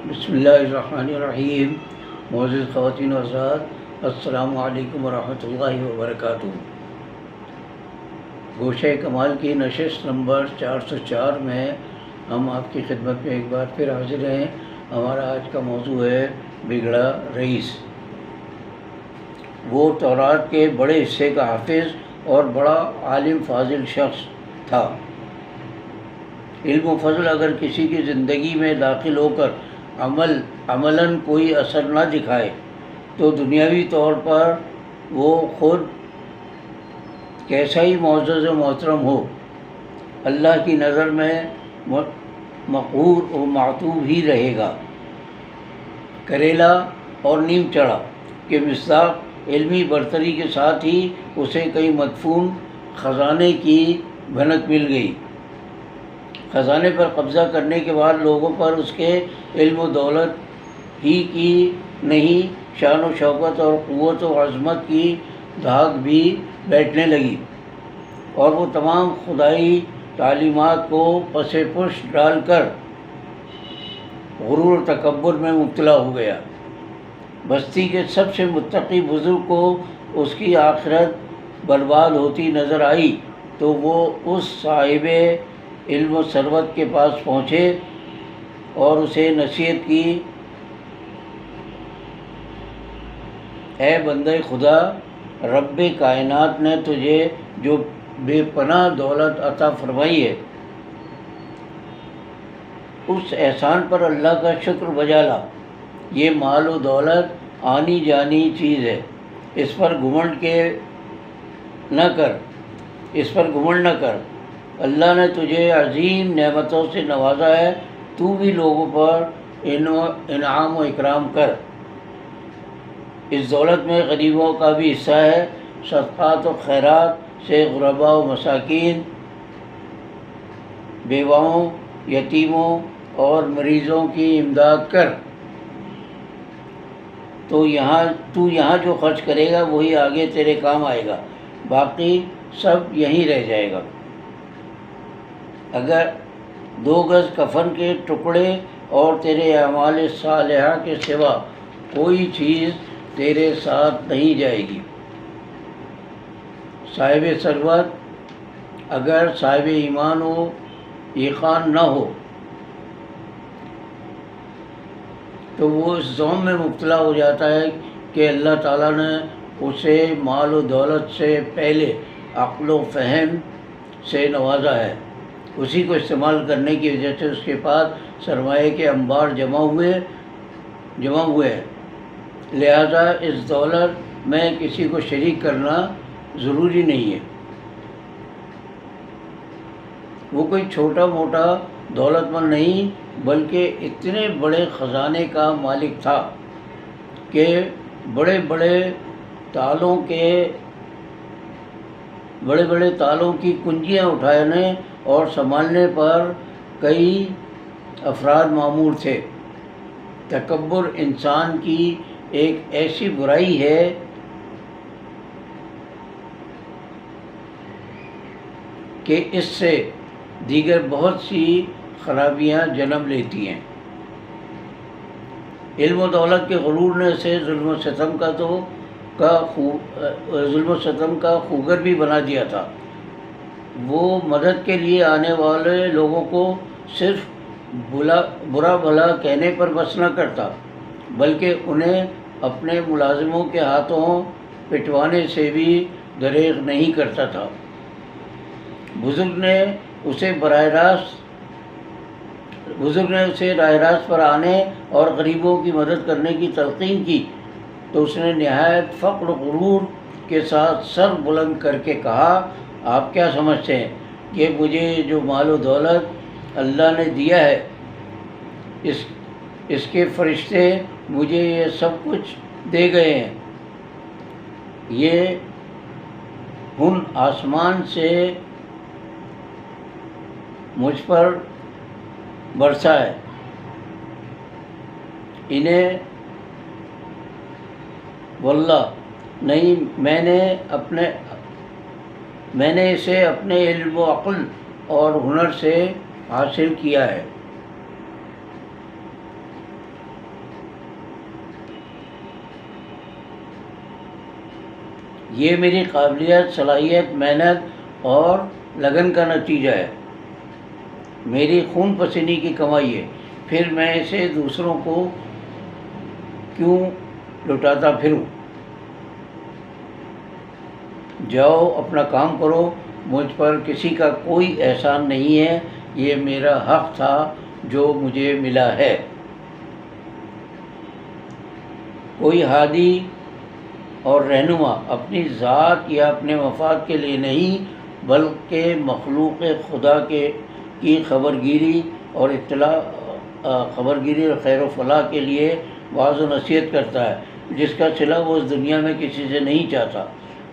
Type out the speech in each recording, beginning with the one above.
بسم اللہ الرحمن الرحیم۔ معزز خواتین و حضرات، السلام علیکم ورحمۃ اللہ وبرکاتہ۔ گوشہ کمال کی نشست نمبر 404 میں ہم آپ کی خدمت میں ایک بار پھر حاضر ہیں۔ ہمارا آج کا موضوع ہے بگڑا رئیس۔ وہ تورات کے بڑے حصے کا حافظ اور بڑا عالم فاضل شخص تھا۔ علم و فضل اگر کسی کی زندگی میں داخل ہو کر عملاً کوئی اثر نہ دکھائے تو دنیاوی طور پر وہ خود کیسا ہی معزز و محترم ہو، اللہ کی نظر میں مقہور و معتوب ہی رہے گا۔ کریلا اور نیم چڑھا کے مصداق علمی برتری کے ساتھ ہی اسے کئی مدفون خزانے کی بھنک مل گئی۔ خزانے پر قبضہ کرنے کے بعد لوگوں پر اس کے علم و دولت ہی کی نہیں، شان و شوکت اور قوت و عظمت کی دھاک بھی بیٹھنے لگی، اور وہ تمام خدائی تعلیمات کو پس پش ڈال کر غرور و تکبر میں مبتلا ہو گیا۔ بستی کے سب سے متقی بزرگ کو اس کی آخرت برباد ہوتی نظر آئی تو وہ اس صاحب علم و ثروت کے پاس پہنچے اور اسے نصیحت کی، اے بندہ خدا، رب کائنات نے تجھے جو بے پناہ دولت عطا فرمائی ہے، اس احسان پر اللہ کا شکر بجا لا۔ یہ مال و دولت آنی جانی چیز ہے، اس پر گھمنڈ نہ کر۔ اللہ نے تجھے عظیم نعمتوں سے نوازا ہے، تو بھی لوگوں پر انعام و اکرام کر۔ اس دولت میں غریبوں کا بھی حصہ ہے، صدقات و خیرات سے غرباء و مساکین، بیواؤں، یتیموں اور مریضوں کی امداد کر۔ تو یہاں جو خرچ کرے گا وہی آگے تیرے کام آئے گا، باقی سب یہیں رہ جائے گا۔ اگر 2 گز کفن کے ٹکڑے اور تیرے اعمال صالحہ کے سوا کوئی چیز تیرے ساتھ نہیں جائے گی۔ صاحب ثروت اگر صاحب ایمان و یقین نہ ہو تو وہ اس ظلم میں مبتلا ہو جاتا ہے کہ اللہ تعالیٰ نے اسے مال و دولت سے پہلے عقل و فہم سے نوازا ہے، اسی کو استعمال کرنے کی وجہ سے اس کے پاس سرمایہ کے انبار جمع ہوئے ہیں، لہذا اس دولت میں کسی کو شریک کرنا ضروری نہیں ہے۔ وہ کوئی چھوٹا موٹا دولت مند نہیں بلکہ اتنے بڑے خزانے کا مالک تھا کہ بڑے بڑے تالوں کی کنجیاں اٹھانے اور سنبھالنے پر کئی افراد مامور تھے۔ تکبر انسان کی ایک ایسی برائی ہے کہ اس سے دیگر بہت سی خرابیاں جنم لیتی ہیں۔ علم و دولت کے غرور نے اسے ظلم و ستم کا خوگر بھی بنا دیا تھا۔ وہ مدد کے لیے آنے والے لوگوں کو صرف برا بھلا کہنے پر بس نہ کرتا بلکہ انہیں اپنے ملازموں کے ہاتھوں پٹوانے سے بھی دریغ نہیں کرتا تھا۔ بزرگ نے اسے راہ راست پر آنے اور غریبوں کی مدد کرنے کی تلقین کی تو اس نے نہایت فخر و غرور کے ساتھ سر بلند کر کے کہا، آپ کیا سمجھتے ہیں کہ مجھے جو مال و دولت اللہ نے دیا ہے، اس کے فرشتے مجھے یہ سب کچھ دے گئے ہیں؟ یہ ہن آسمان سے مجھ پر برسا ہے، انہیں واللہ نہیں، میں نے اسے اپنے علم و عقل اور ہنر سے حاصل کیا ہے۔ یہ میری قابلیت، صلاحیت، محنت اور لگن کا نتیجہ ہے، میری خون پسینے کی کمائی ہے، پھر میں اسے دوسروں کو کیوں لٹاتا پھروں؟ جاؤ اپنا کام کرو، مجھ پر کسی کا کوئی احسان نہیں ہے، یہ میرا حق تھا جو مجھے ملا ہے۔ کوئی ہادی اور رہنما اپنی ذات یا اپنے مفاد کے لیے نہیں بلکہ مخلوق خدا کی خبرگیری اور خیر و فلاح کے لیے واعظ و نصیحت کرتا ہے، جس کا صلہ وہ اس دنیا میں کسی سے نہیں چاہتا،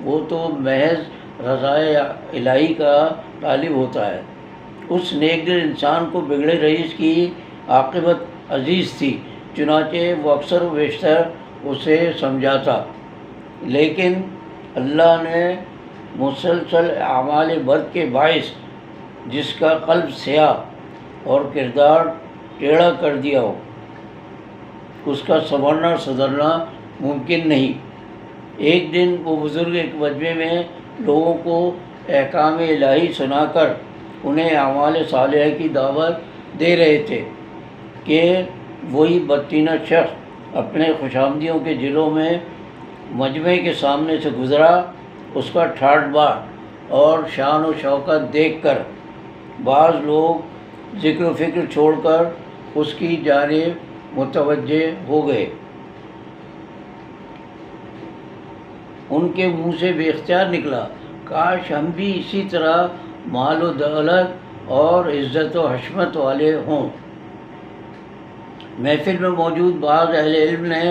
وہ تو محض رضائے الہی کا طالب ہوتا ہے۔ اس نیک دل انسان کو بگڑے رئیس کی عاقبت عزیز تھی، چنانچہ وہ اکثر و بیشتر اسے سمجھاتا، لیکن اللہ نے مسلسل اعمال بد کے باعث جس کا قلب سیاہ اور کردار ٹیڑھا کر دیا ہو، اس کا سنورنا سدھرنا ممکن نہیں۔ ایک دن وہ بزرگ ایک مجمع میں لوگوں کو احکام الہی سنا کر انہیں اعمال صالحہ کی دعوت دے رہے تھے کہ وہی بدطینت شخص اپنے خوشامدیوں کے جلوں میں مجمع کے سامنے سے گزرا۔ اس کا ٹھاٹھ باٹ اور شان و شوکت دیکھ کر بعض لوگ ذکر و فکر چھوڑ کر اس کی جانب متوجہ ہو گئے۔ ان کے منہ سے بے اختیار نکلا، کاش ہم بھی اسی طرح مال و دولت اور عزت و حشمت والے ہوں۔ محفل میں موجود بعض اہل علم نے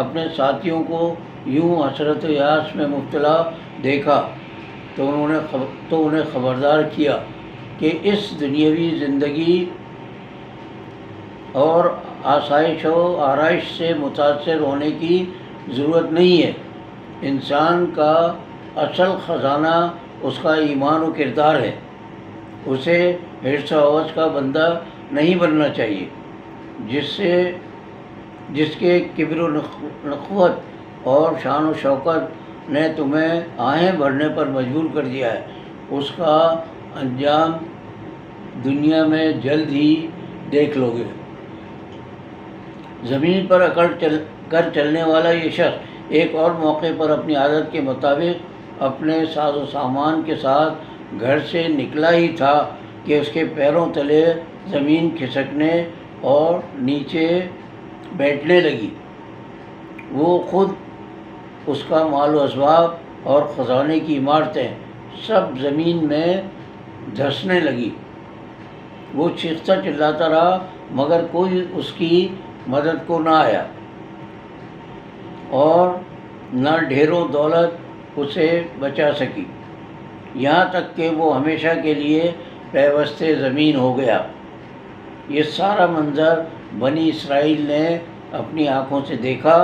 اپنے ساتھیوں کو یوں حسرت و یاس میں مبتلا دیکھا تو انہیں خبردار کیا کہ اس دنیاوی زندگی اور آسائش و آرائش سے متاثر ہونے کی ضرورت نہیں ہے۔ انسان کا اصل خزانہ اس کا ایمان و کردار ہے، اسے حرص و ہوس کا بندہ نہیں بننا چاہیے۔ جس کے کبر و نخوت اور شان و شوکت نے تمہیں آہیں بھرنے پر مجبور کر دیا ہے، اس کا انجام دنیا میں جلد ہی دیکھ لو گے۔ زمین پر اکڑ کر چلنے والا یہ شخص ایک اور موقع پر اپنی عادت کے مطابق اپنے ساز و سامان کے ساتھ گھر سے نکلا ہی تھا کہ اس کے پیروں تلے زمین کھسکنے اور نیچے بیٹھنے لگی۔ وہ خود، اس کا مال و اسباب اور خزانے کی عمارتیں سب زمین میں دھنسنے لگی۔ وہ چیختا چلاتا رہا مگر کوئی اس کی مدد کو نہ آیا اور نہ ڈھیروں دولت اسے بچا سکی، یہاں تک کہ وہ ہمیشہ کے لیے پیوست زمین ہو گیا۔ یہ سارا منظر بنی اسرائیل نے اپنی آنکھوں سے دیکھا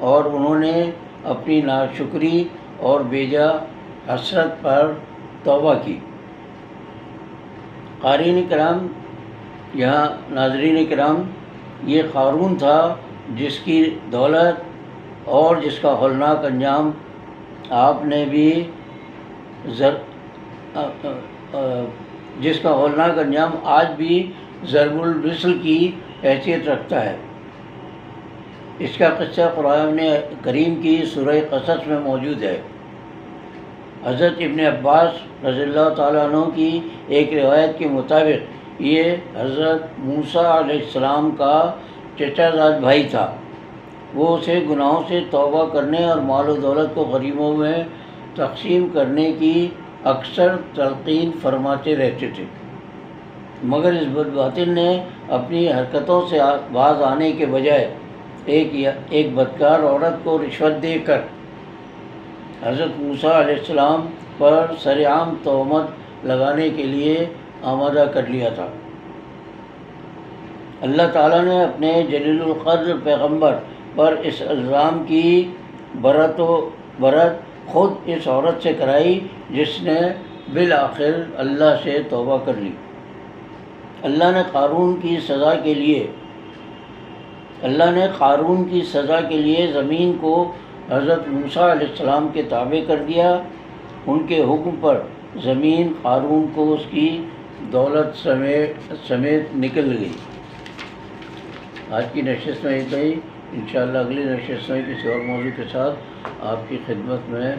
اور انہوں نے اپنی ناشکری اور بیجا حسرت پر توبہ کی۔ قارئین کرام، یہاں ناظرین کرام، یہ قارون تھا جس کی دولت اور جس کا ہولناک انجام آپ نے بھی جس کا ہولناک انجام آج بھی ضرب المثل کی حیثیت رکھتا ہے۔ اس کا قصہ قرآن کریم کی سورہ قصص میں موجود ہے۔ حضرت ابن عباس رضی اللہ تعالیٰ عنہ کی ایک روایت کے مطابق یہ حضرت موسیٰ علیہ السلام کا چچا زاد بھائی تھا۔ وہ اسے گناہوں سے توبہ کرنے اور مال و دولت کو غریبوں میں تقسیم کرنے کی اکثر تلقین فرماتے رہتے تھے، مگر اس بدباطن نے اپنی حرکتوں سے باز آنے کے بجائے ایک بدکار عورت کو رشوت دے کر حضرت موسیٰ علیہ السلام پر سرعام تہمت لگانے کے لیے آمادہ کر لیا تھا۔ اللہ تعالیٰ نے اپنے جلیل القدر پیغمبر پر اس الزام کی برت خود اس عورت سے کرائی جس نے بالآخر اللہ سے توبہ کر لی۔ اللہ نے قارون کی سزا کے لیے زمین کو حضرت موسیٰ علیہ السلام کے تابع کر دیا، ان کے حکم پر زمین قارون کو اس کی دولت سمیت نکل گئی۔ آج کی نشست میں اتنا ہی، انشاءاللہ اگلی نشست میں کسی اور موضوع کے ساتھ آپ کی خدمت میں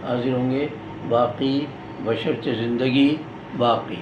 حاضر ہوں گے۔ باقی بشرط زندگی باقی۔